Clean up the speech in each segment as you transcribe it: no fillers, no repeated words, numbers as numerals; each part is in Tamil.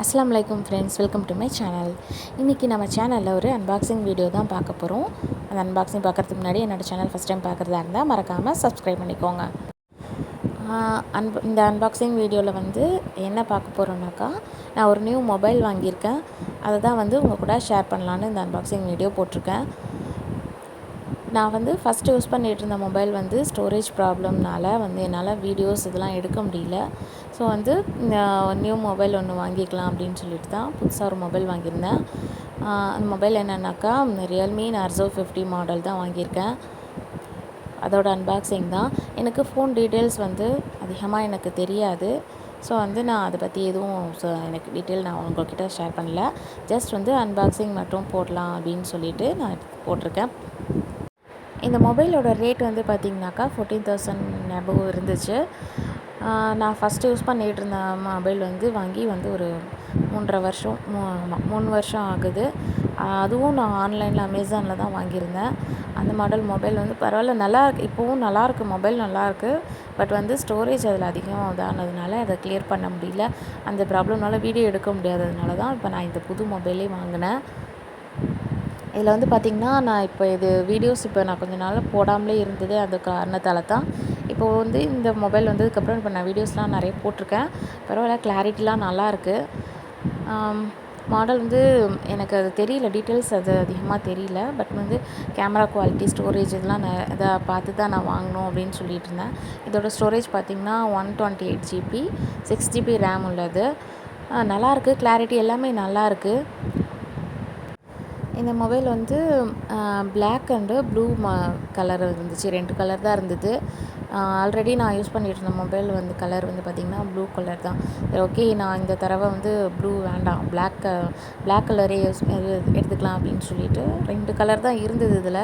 அஸ்ஸலாமு அலைக்கும் friends, welcome to my channel. இன்றைக்கி நம்ம சேனலில் ஒரு அன்பாக்சிங் வீடியோ தான் பார்க்க போகிறோம். அந்த அன்பாக்சிங் பார்க்குறதுக்கு முன்னாடி என்னோடய சேனல் ஃபஸ்ட் டைம் பார்க்குறதா இருந்தால் மறக்காமல் சப்ஸ்கிரைப் பண்ணிக்கோங்க. இந்த அன்பாக்சிங் வீடியோவில் வந்து என்ன பார்க்க போகிறோன்னாக்கா, நான் ஒரு நியூ மொபைல் வாங்கியிருக்கேன். அதை தான் வந்து உங்கள் கூட ஷேர் பண்ணலான்னு இந்த அன்பாக்சிங் வீடியோ போட்டிருக்கேன். நான் வந்து ஃபஸ்ட்டு யூஸ் பண்ணிகிட்டு இருந்த மொபைல் வந்து ஸ்டோரேஜ் ப்ராப்ளம்னால வந்து என்னால் வீடியோஸ் இதெல்லாம் எடுக்க முடியல. ஸோ வந்து நியூ மொபைல் ஒன்று வாங்கிக்கலாம் அப்படின்னு சொல்லிட்டு தான் புதுசாக ஒரு மொபைல் வாங்கியிருந்தேன். அந்த மொபைல் என்னென்னாக்கா ரியல்மி நார்சோ 50 மாடல் தான் வாங்கியிருக்கேன். அதோட அன்பாக்சிங் தான். எனக்கு ஃபோன் டீட்டெயில்ஸ் வந்து அதிகமாக எனக்கு தெரியாது. ஸோ வந்து நான் அதை பற்றி எதுவும் எனக்கு டீட்டெயில் நான் உங்கள்கிட்ட ஷேர் பண்ணல. ஜஸ்ட் வந்து அன்பாக்சிங் மட்டும் போடலாம் அப்படின்னு சொல்லிட்டு நான் போட்டிருக்கேன். இந்த மொபைலோட ரேட் வந்து பார்த்திங்கனாக்கா 14,000 அபோவ் இருந்துச்சு. நான் ஃபஸ்ட்டு யூஸ் பண்ணிகிட்டு இருந்த மொபைல் வந்து வாங்கி வந்து ஒரு 3 வருஷம் 3 வருஷம் ஆகுது. அதுவும் நான் ஆன்லைனில் அமேசானில் தான் வாங்கியிருந்தேன். அந்த மாடல் மொபைல் வந்து பரவாயில்ல, நல்லாயிருக்கு. இப்போவும் நல்லாயிருக்கு, மொபைல் நல்லாயிருக்கு. பட் வந்து ஸ்டோரேஜ் அதில் அதிகம் இதானதுனால அதை கிளியர் பண்ண முடியல. அந்த ப்ராப்ளம்னால வீடியோ எடுக்க முடியாததுனால தான் இப்போ நான் இந்த புது மொபைலே வாங்கினேன். இதில் வந்து பார்த்திங்கன்னா, நான் இப்போ இது வீடியோஸ் இப்போ நான் கொஞ்ச நாள் போடாமலே இருந்தது. அந்த காரணத்தால் தான் இப்போது வந்து இந்த மொபைல் வந்ததுக்கப்புறம் இப்போ நான் வீடியோஸ்லாம் நிறைய போட்டிருக்கேன். பரவாயில்ல, கிளாரிட்டிலாம் நல்லாயிருக்கு. மாடல் வந்து எனக்கு அது தெரியல, டீட்டெயில்ஸ் அது அதிகமாக தெரியல. பட் வந்து கேமரா குவாலிட்டி, ஸ்டோரேஜ் இதெல்லாம் இதை பார்த்து தான் நான் வாங்கணும் அப்படின்னு சொல்லிட்டு இருந்தேன். இதோட ஸ்டோரேஜ் பார்த்திங்கன்னா 128 GB 6 GB ரேம் உள்ளது. நல்லாயிருக்கு, கிளாரிட்டி எல்லாமே நல்லாயிருக்கு. இந்த மொபைல் வந்து பிளாக் அண்டு ப்ளூ கலர் இருந்துச்சு. 2 கலர் தான் இருந்தது. ஆல்ரெடி நான் யூஸ் பண்ணிகிட்டு இருந்த மொபைல் வந்து கலர் வந்து பார்த்திங்கன்னா ப்ளூ கலர் தான். ஓகே, நான் இந்த தடவை வந்து ப்ளூ வேண்டாம், பிளாக் கலரே எடுத்துக்கலாம் அப்படின்னு சொல்லிட்டு 2 கலர் தான் இருந்தது இதில்.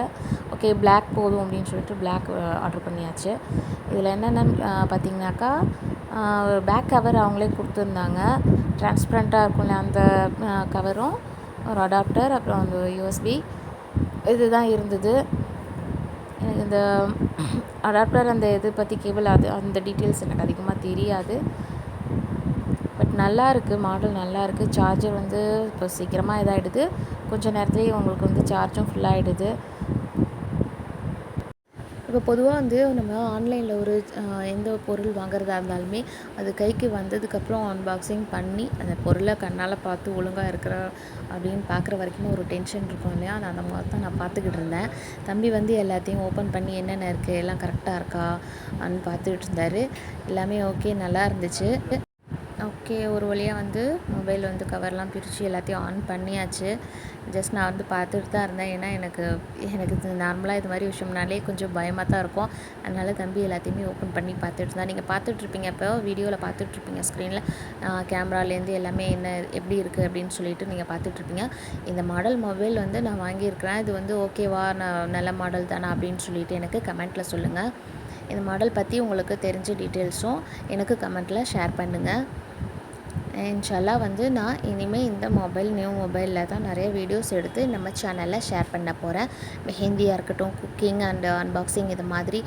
ஓகே, பிளாக் போதும் அப்படின்னு சொல்லிட்டு பிளாக் ஆர்டர் பண்ணியாச்சு. இதில் என்னென்னு பார்த்திங்கனாக்கா, பேக் கவர் அவங்களே கொடுத்துருந்தாங்க. டிரான்ஸ்பரண்ட்டாக இருக்கும்ல அந்த கவரும், ஒரு அடாப்டர், அப்புறம் அந்த யூஎஸ்பி இது தான் இருந்தது. எனக்கு இந்த அடாப்டர் அந்த இது பற்றி கேபிள் அந்த டீட்டெயில்ஸ் எனக்கு அதிகமாக தெரியாது. பட் நல்லா இருக்குது, மாடல் நல்லா இருக்குது. சார்ஜர் வந்து இப்போ சீக்கிரமாக இதாகிடுது. கொஞ்சம் நேரத்துலேயே உங்களுக்கு வந்து சார்ஜும் ஃபுல்லாகிடுது. இப்போ பொதுவாக வந்து நம்ம ஆன்லைனில் ஒரு எந்த பொருள் வாங்குறதா இருந்தாலுமே அது கைக்கு வந்ததுக்கப்புறம் அன்பாக்சிங் பண்ணி அந்த பொருளை கண்ணால் பார்த்து ஒழுங்காக இருக்கிற அப்படின்னு பார்க்குற வரைக்கும் ஒரு டென்ஷன் இருக்கும் இல்லையா? நான் அந்த மாதிரி தான் நான் பார்த்துக்கிட்டு இருந்தேன். தம்பி வந்து எல்லாத்தையும் ஓப்பன் பண்ணி என்னென்ன இருக்குது, எல்லாம் கரெக்டாக இருக்கா அப்படின்னு பார்த்துக்கிட்டு இருந்தார். எல்லாமே ஓகே, நல்லா இருந்துச்சு. ஓகே, ஒரு வழியாக வந்து மொபைல் வந்து கவர்லாம் பிரித்து எல்லாத்தையும் ஆன் பண்ணியாச்சு. ஜஸ்ட் நான் வந்து பார்த்துட்டு தான் இருந்தேன். ஏன்னா எனக்கு நார்மலாக இது மாதிரி விஷயம்னாலே கொஞ்சம் பயமாக தான் இருக்கும். அதனால் தம்பி எல்லாத்தையுமே ஓப்பன் பண்ணி பார்த்துட்டு தான். நீங்கள் பார்த்துட்ருப்பீங்க, இப்போ வீடியோவில் பார்த்துட்ருப்பீங்க ஸ்க்ரீனில் கேமராலேருந்து எல்லாமே எப்படி இருக்குது அப்படின்னு சொல்லிட்டு நீங்கள் பார்த்துட்ருப்பீங்க. இந்த மாடல் மொபைல் வந்து நான் வாங்கியிருக்கிறேன். இது வந்து ஓகேவா, நான் நல்ல மாடல் தானே அப்படின்னு சொல்லிட்டு எனக்கு கமெண்ட்டில் சொல்லுங்கள். இந்த மாடல் பற்றி உங்களுக்கு தெரிஞ்ச டீட்டெயில்ஸும் எனக்கு கமெண்ட்டில் ஷேர் பண்ணுங்கள். இன்ஷால்லா வந்து நான் இனிமேல் இந்த நியூ மொபைலில் தான் நிறைய வீடியோஸ் எடுத்து நம்ம சேனலில் ஷேர் பண்ண போகிறேன். மெஹந்தியாக இருக்கட்டும், குக்கிங் அண்ட் அன்பாக்சிங், இது மாதிரி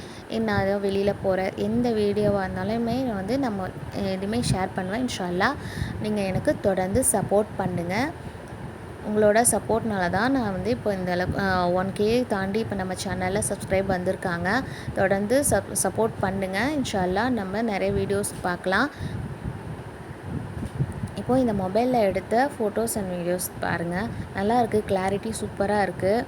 நான் வெளியில் போகிற எந்த வீடியோவாக இருந்தாலுமே வந்து நம்ம இனிமேல் ஷேர் பண்ணுவேன். இன்ஷால்லா நீங்கள் எனக்கு தொடர்ந்து சப்போர்ட் பண்ணுங்கள். உங்களோட சப்போர்ட்னால தான் நான் வந்து இப்போ இந்த 1K தாண்டி இப்போ நம்ம சேனலில் சப்ஸ்கிரைப் வந்திருக்காங்க. தொடர்ந்து சப்போர்ட் பண்ணுங்கள். இன்ஷால்லா நம்ம நிறைய வீடியோஸ் பார்க்கலாம். இப்போது இந்த மொபைலில் எடுத்த ஃபோட்டோஸ் அண்ட் வீடியோஸ் பாருங்கள், நல்லா இருக்குது, கிளாரிட்டி சூப்பராக இருக்குது.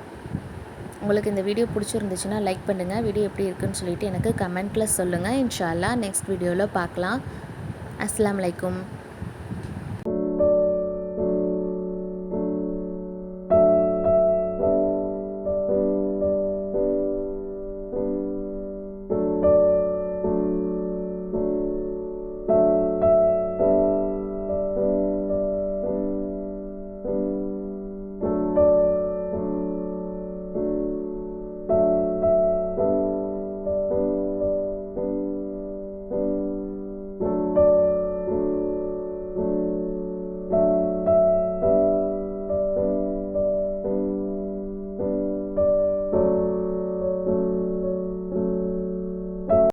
உங்களுக்கு இந்த வீடியோ பிடிச்சிருந்துச்சுன்னா லைக் பண்ணுங்கள். வீடியோ எப்படி இருக்குன்னு சொல்லிவிட்டு எனக்கு கமெண்ட்டில் சொல்லுங்கள். இன்ஷால்லா நெக்ஸ்ட் வீடியோவில் பார்க்கலாம். அஸ்ஸலாமு அலைக்கும்.